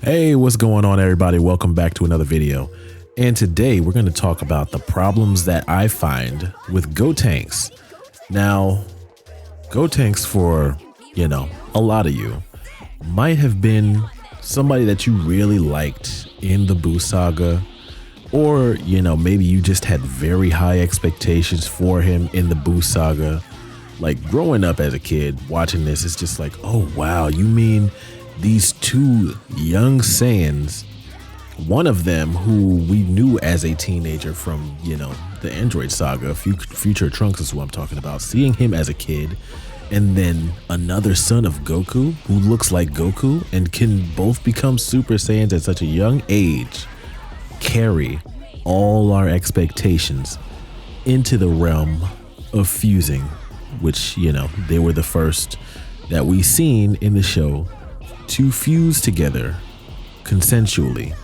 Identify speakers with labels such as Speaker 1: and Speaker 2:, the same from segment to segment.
Speaker 1: Hey, what's going on, everybody? Welcome back to another video. And today we're going to talk about the problems that I find with Gotenks. Now, Gotenks, for, a lot of you, might have been somebody that you really liked in the Boo Saga, or, maybe you just had very high expectations for him in the Boo Saga. Like, growing up as a kid, watching this, it's just like, oh wow, you mean these two young Saiyans, one of them who we knew as a teenager from, the Android Saga, Future Trunks is who I'm talking about, seeing him as a kid, and then another son of Goku who looks like Goku and can both become Super Saiyans at such a young age, carry all our expectations into the realm of fusing, which, they were the first that we seen in the show to fuse together consensually.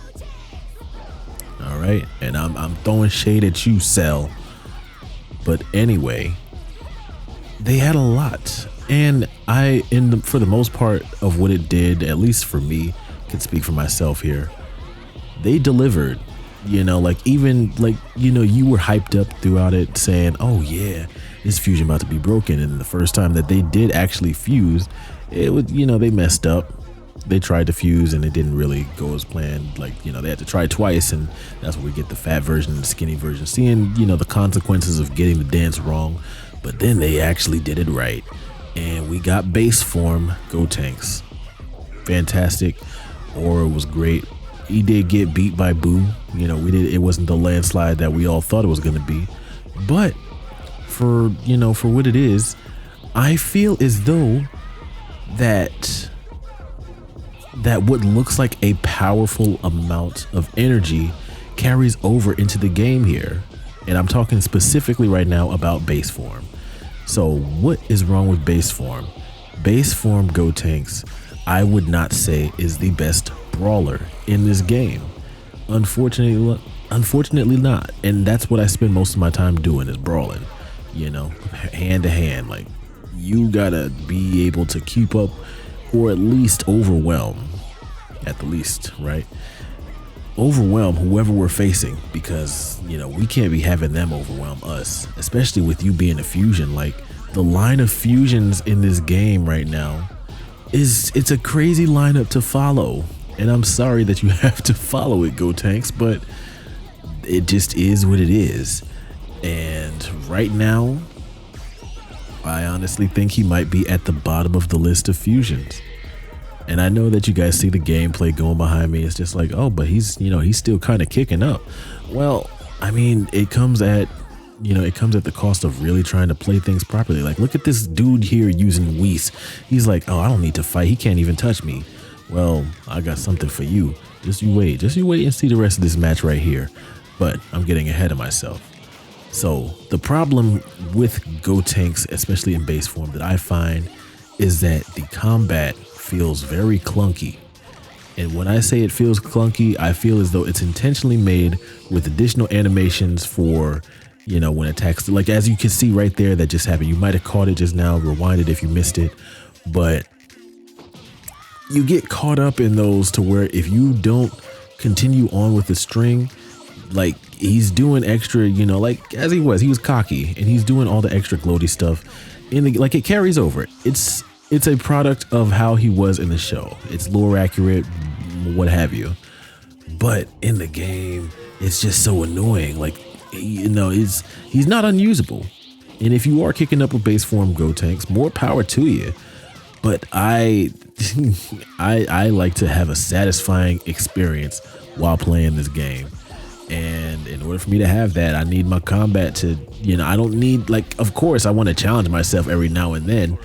Speaker 1: All right, and I'm throwing shade at you, Cell. But anyway, they had a lot, and for the most part of what it did, at least for me, can speak for myself here, they delivered. You were hyped up throughout it, saying, oh yeah, this fusion about to be broken. And the first time that they did actually fuse, it was, they messed up. They tried to fuse and it didn't really go as planned. They had to try twice, and that's where we get the fat version and the skinny version, seeing, the consequences of getting the dance wrong. But then they actually did it right, and we got base form Gotenks. Fantastic. Aura was great. He did get beat by Boo. It wasn't the landslide that we all thought it was going to be. But for what it is, I feel as though that what looks like a powerful amount of energy carries over into the game here. And I'm talking specifically right now about base form. So what is wrong with base form? Base form Gotenks, I would not say is the best brawler in this game. Unfortunately not. And that's what I spend most of my time doing, is brawling, hand to hand. Like, you gotta be able to keep up, or at least overwhelm, at the least, right? Overwhelm whoever we're facing, because, we can't be having them overwhelm us, especially with you being a fusion. Like, the line of fusions in this game right now it's a crazy lineup to follow. And I'm sorry that you have to follow it, Gotenks, but it just is what it is. And right now, I honestly think he might be at the bottom of the list of fusions. And I know that you guys see the gameplay going behind me. It's just like, oh, but he's still kind of kicking up. Well, I mean, it comes at the cost of really trying to play things properly. Like, look at this dude here using Whis. He's like, oh, I don't need to fight. He can't even touch me. Well, I got something for you. Just you wait and see the rest of this match right here. But I'm getting ahead of myself. So the problem with Gotenks, especially in base form, that I find is that the combat feels very clunky. And when I say it feels clunky, I feel as though it's intentionally made with additional animations for, when attacks, like as you can see right there, that just happened. You might have caught it just now, rewind it if you missed it, but you get caught up in those to where if you don't continue on with the string, like he's doing extra, like as he was cocky and he's doing all the extra gloaty stuff like it carries over. It's a product of how he was in the show. It's lore accurate, what have you. But in the game, it's just so annoying. Like, he's not unusable. And if you are kicking up with base form Gotenks, more power to you. But I like to have a satisfying experience while playing this game. And in order for me to have that, I need my combat to, I don't need, like, of course I want to challenge myself every now and then,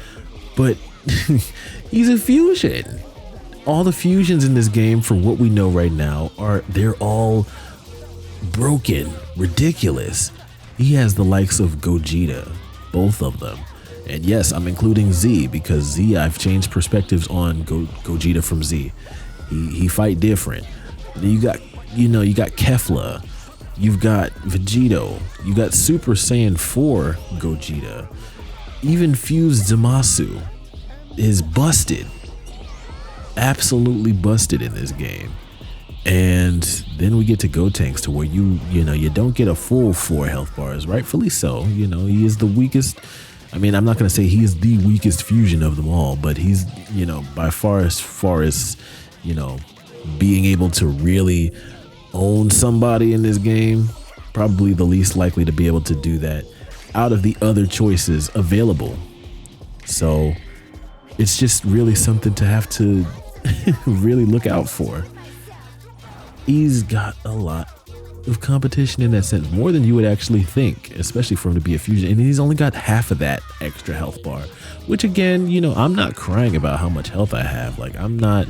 Speaker 1: but he's a fusion. All the fusions in this game, for what we know right now, they're all broken, ridiculous. He has the likes of Gogeta, both of them. And yes, I'm including Z, because Z, I've changed perspectives on Gogeta from Z. He fight different. Then you got Kefla, you've got Vegito, you got Super Saiyan 4 Gogeta, even fused Zamasu is busted. absolutely busted in this game. And then we get to Gotenks, to where you don't get a full 4 health bars, rightfully so. He is the weakest. I mean, I'm not going to say he's the weakest fusion of them all, but he's, by far as, being able to really own somebody in this game, probably the least likely to be able to do that out of the other choices available. So it's just really something to have to really look out for. He's got a lot of competition in that sense, more than you would actually think, especially for him to be a fusion. And he's only got half of that extra health bar, which again, I'm not crying about how much health I have. Like, I'm not,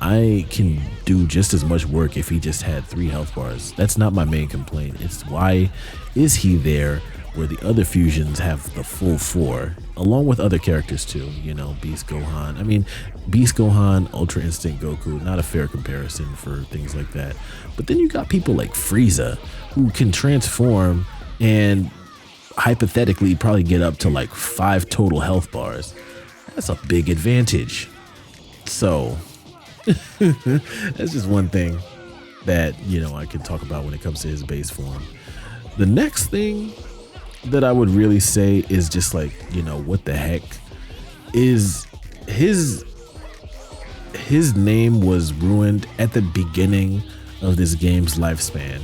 Speaker 1: I can do just as much work if he just had 3 health bars. That's not my main complaint. It's why is he there where the other fusions have the full 4, along with other characters too, Beast Gohan. I mean, Beast Gohan, Ultra Instinct Goku, not a fair comparison for things like that. But then you got people like Frieza, who can transform and hypothetically probably get up to like 5 total health bars. That's a big advantage. So that's just one thing that, I can talk about when it comes to his base form. The next thing that I would really say is just like, what the heck is his name was ruined at the beginning of this game's lifespan.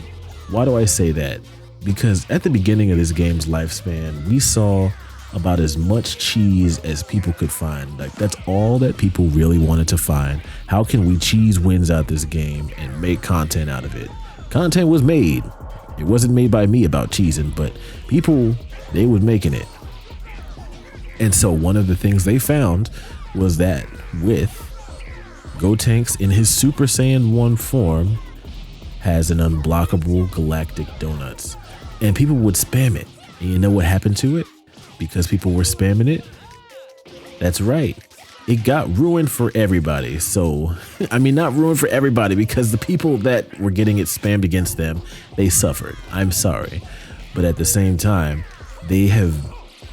Speaker 1: Why do I say that? Because at the beginning of this game's lifespan, we saw about as much cheese as people could find. Like, that's all that people really wanted to find. How can we cheese wins out this game and make content out of it? Content was made. It wasn't made by me about cheesing, but people, they was making it. And so one of the things they found was that with Gotenks in his Super Saiyan 1 form has an unblockable galactic donuts. And people would spam it. And you know what happened to it? Because people were spamming it? That's right. It got ruined for everybody. So, I mean, not ruined for everybody, because the people that were getting it spammed against them, they suffered. I'm sorry. But at the same time, they have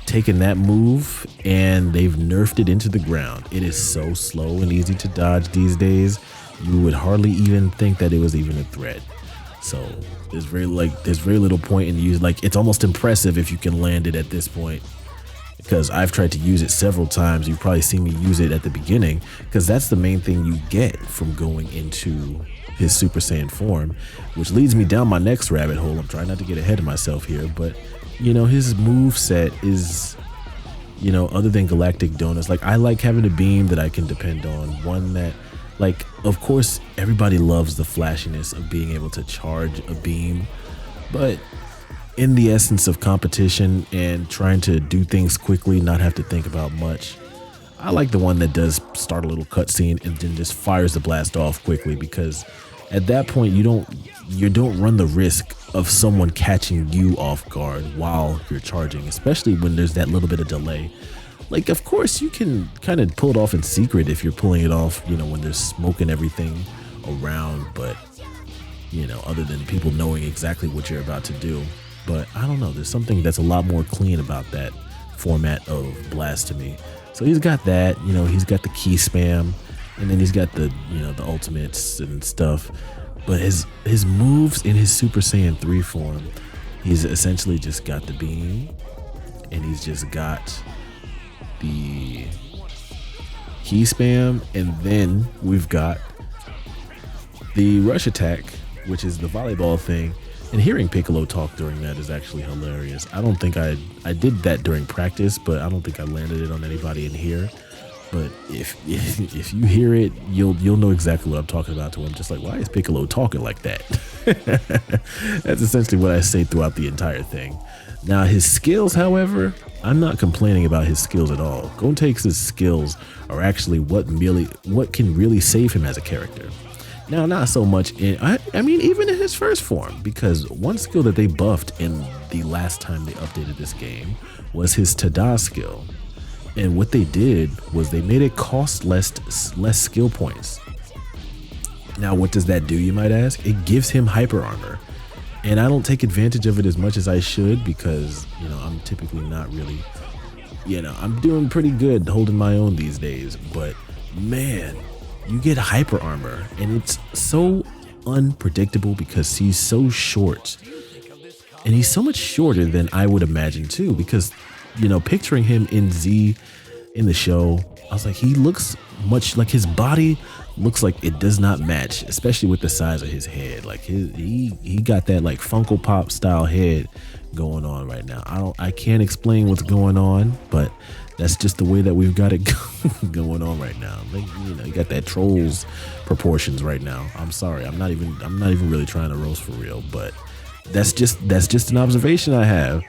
Speaker 1: taken that move and they've nerfed it into the ground. It is so slow and easy to dodge these days. You would hardly even think that it was even a threat. So there's very little point in use. Like, it's almost impressive if you can land it at this point, because I've tried to use it several times. You've probably seen me use it at the beginning, because that's the main thing you get from going into his Super Saiyan form, which leads me down my next rabbit hole. I'm trying not to get ahead of myself here, but his move set is, other than galactic donuts, like, I like having a beam that I can depend on, one that, like, of course everybody loves the flashiness of being able to charge a beam, but in the essence of competition and trying to do things quickly, not have to think about much, I like the one that does start a little cutscene and then just fires the blast off quickly, because at that point you don't run the risk of someone catching you off guard while you're charging, especially when there's that little bit of delay. Like, of course you can kind of pull it off in secret if you're pulling it off, when there's smoke and everything around, but other than people knowing exactly what you're about to do. But I don't know, there's something that's a lot more clean about that format of blast to me. So he's got that, he's got the key spam, and then he's got the, the ultimates and stuff. But his moves in his Super Saiyan 3 form, he's essentially just got the beam, and he's just got the key spam, and then we've got the rush attack, which is the volleyball thing. And hearing Piccolo talk during that is actually hilarious. I don't think I did that during practice, but I don't think I landed it on anybody in here. But if you hear it, you'll know exactly what I'm talking about. To him, just like, why is Piccolo talking like that? That's essentially what I say throughout the entire thing. Now his skills, however, I'm not complaining about his skills at all. Gotenks' skills are actually what can really save him as a character. Now, not so much I mean, even in his first form, because one skill that they buffed in the last time they updated this game was his Tada skill. And what they did was they made it cost less skill points. Now, what does that do, you might ask? It gives him hyper armor. And I don't take advantage of it as much as I should, because, I'm typically not really, I'm doing pretty good holding my own these days. But man, you get hyper armor, and it's so unpredictable because he's so short. And he's so much shorter than I would imagine too, because, you know, picturing him in Z in the show, I was like, he looks much like, his body looks like it does not match, especially with the size of his head. Like he got that like Funko Pop style head going on right now. I can't explain what's going on, but that's just the way that we've got it going on right now. Like, you know, you got that Trolls proportions right now. I'm sorry, I'm not even really trying to roast for real, but that's just an observation I have.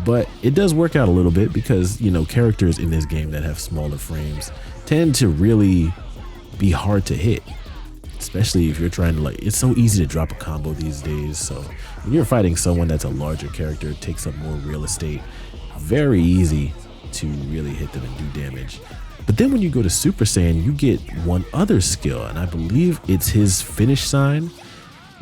Speaker 1: But it does work out a little bit because, you know, characters in this game that have smaller frames tend to really be hard to hit, especially if you're trying to, like, it's so easy to drop a combo these days. So when you're fighting someone that's a larger character, it takes up more real estate, very easy to really hit them and do damage. But then when you go to Super Saiyan, you get one other skill, and I believe it's his finish sign.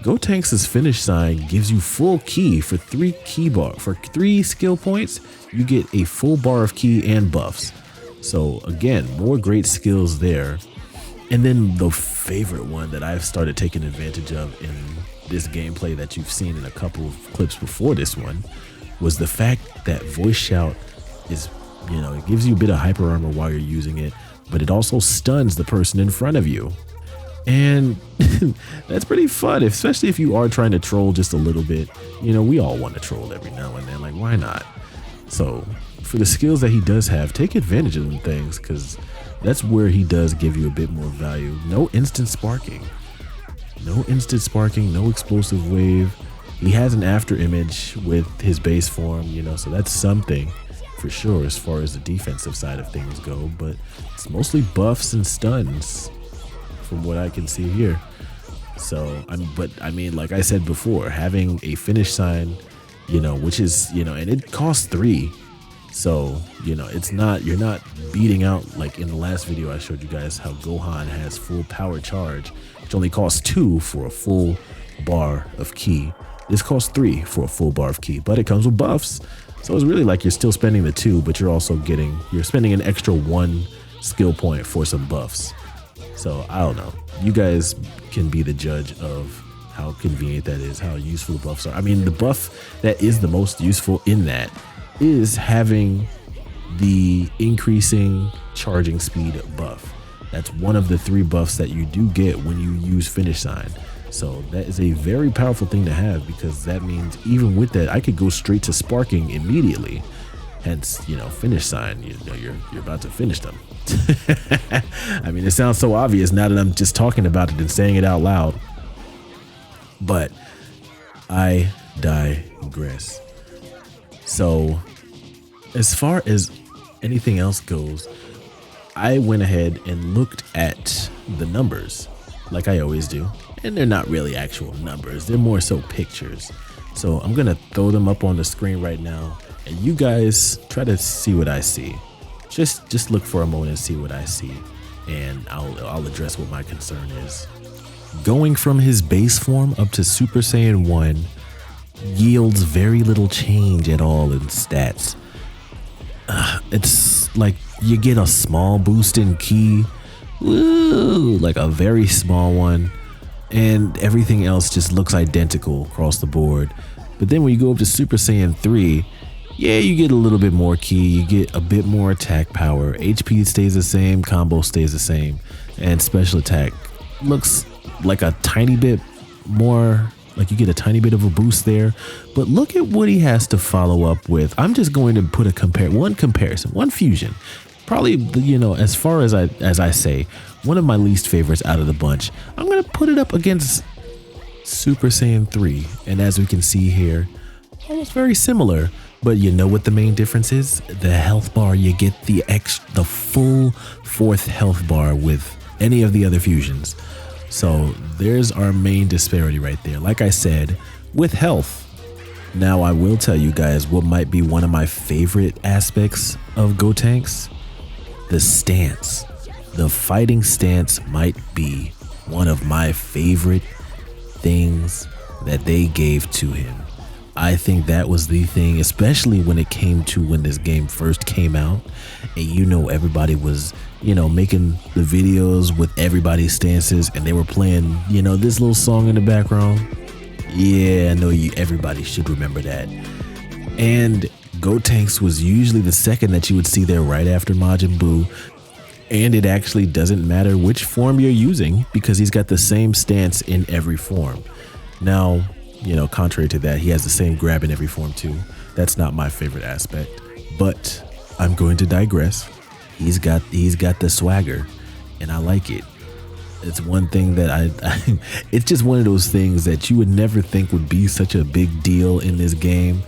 Speaker 1: Gotenks' finish sign gives you full ki for 3 skill points. You get a full bar of ki and buffs. So again, more great skills there. And then the favorite one that I've started taking advantage of in this gameplay that you've seen in a couple of clips before this one was the fact that voice shout is, you know, it gives you a bit of hyper armor while you're using it, but it also stuns the person in front of you. And that's pretty fun, especially if you are trying to troll just a little bit. You know, we all want to troll every now and then, like, why not? So for the skills that he does have, take advantage of them things, because that's where he does give you a bit more value. No instant sparking, no explosive wave. He has an after image with his base form, you know, so that's something for sure as far as the defensive side of things go, but it's mostly buffs and stuns from what I can see here. So I mean, like I said before, having a finish sign, you know, which is, you know, and it costs 3. So, you know, it's not, you're not beating out, like in the last video I showed you guys how Gohan has full power charge, which only costs 2 for a full bar of ki. This costs 3 for a full bar of ki, but it comes with buffs. So it's really like you're still spending the 2, but you're spending an extra 1 skill point for some buffs. So I don't know. You guys can be the judge of how convenient that is, how useful the buffs are. I mean, the buff that is the most useful in that is having the increasing charging speed buff. That's one of the 3 buffs that you do get when you use finish sign. So that is a very powerful thing to have, because that means even with that, I could go straight to sparking immediately. Hence, you know, finish sign, you know, you're about to finish them. I mean, it sounds so obvious now that I'm just talking about it and saying it out loud, but I digress. So as far as anything else goes, I went ahead and looked at the numbers like I always do, and they're not really actual numbers, they're more so pictures. So I'm gonna throw them up on the screen right now, and you guys try to see what I see. Just look for a moment and see what I see, and I'll address what my concern is. Going from his base form up to Super Saiyan 1 yields very little change at all in stats. It's like you get a small boost in ki, like a very small one, and everything else just looks identical across the board. But then when you go up to Super Saiyan 3, yeah, you get a little bit more ki, you get a bit more attack power, HP stays the same, combo stays the same, and special attack looks like a tiny bit more, like you get a tiny bit of a boost there. But look at what he has to follow up with. I'm just going to put one fusion. Probably, you know, as far as I say, one of my least favorites out of the bunch. I'm going to put it up against Super Saiyan 3. And as we can see here, almost very similar. But you know what the main difference is? The health bar. You get the full 4th health bar with any of the other fusions. So there's our main disparity right there. Like I said, with health. Now I will tell you guys what might be one of my favorite aspects of Gotenks. The stance. The fighting stance might be one of my favorite things that they gave to him. I think that was the thing, especially when it came to when this game first came out, and you know everybody was making the videos with everybody's stances, and they were playing, this little song in the background. Yeah, I know everybody should remember that. And Gotenks was usually the second that you would see there right after Majin Buu. And it actually doesn't matter which form you're using because he's got the same stance in every form. Now, contrary to that, he has the same grab in every form too. That's not my favorite aspect, but I'm going to digress. He's got the swagger, and I like it. It's one thing that it's just one of those things that you would never think would be such a big deal in this game,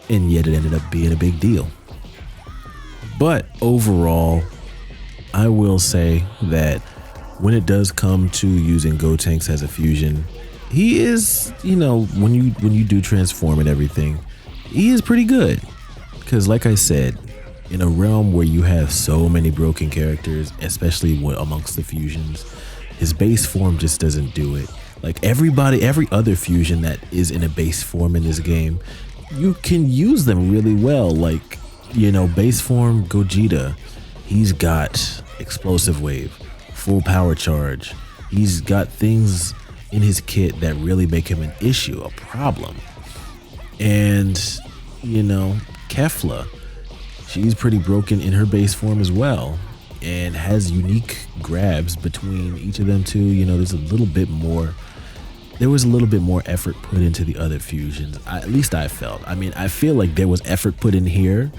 Speaker 1: and yet it ended up being a big deal. But overall, I will say that when it does come to using Gotenks as a fusion, he is, when you do transform and everything, he is pretty good. Because like I said, in a realm where you have so many broken characters, especially amongst the fusions, his base form just doesn't do it. Like every other fusion that is in a base form in this game, you can use them really well. Like, base form Gogeta, he's got explosive wave, full power charge. He's got things in his kit that really make him an issue, a problem. And, Kefla, she's pretty broken in her base form as well, and has unique grabs between each of them too. There was a little bit more effort put into the other fusions. At least I felt. I feel like there was effort put in here,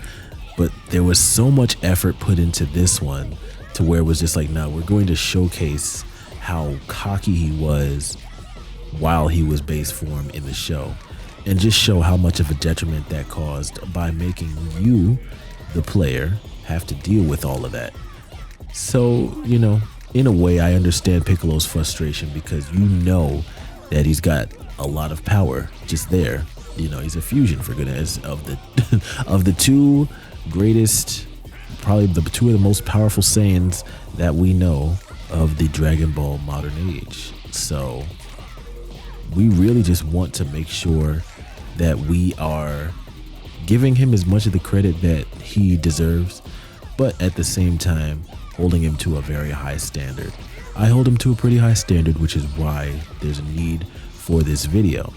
Speaker 1: but there was so much effort put into this one to where it was just like, no, we're going to showcase how cocky he was while he was base form in the show, and just show how much of a detriment that caused by making you, the player, have to deal with all of that. So, in a way, I understand Piccolo's frustration because that he's got a lot of power just there. He's a fusion, for goodness, of the two greatest, probably the two of the most powerful Saiyans that we know of the Dragon Ball modern age. So we really just want to make sure that we are giving him as much of the credit that he deserves, but at the same time holding him to a very high standard. I hold him to a pretty high standard, which is why there's a need for this video.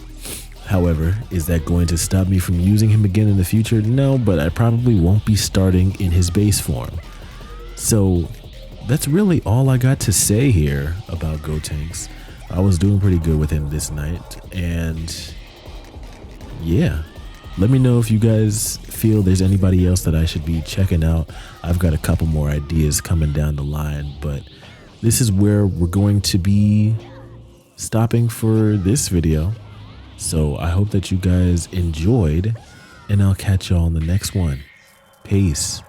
Speaker 1: However, is that going to stop me from using him again in the future? No, but I probably won't be starting in his base form. So that's really all I got to say here about Gotenks. I was doing pretty good with him this night, and yeah, let me know if you guys feel there's anybody else that I should be checking out. I've got a couple more ideas coming down the line, but this is where we're going to be stopping for this video. So I hope that you guys enjoyed, and I'll catch y'all on the next one. Peace.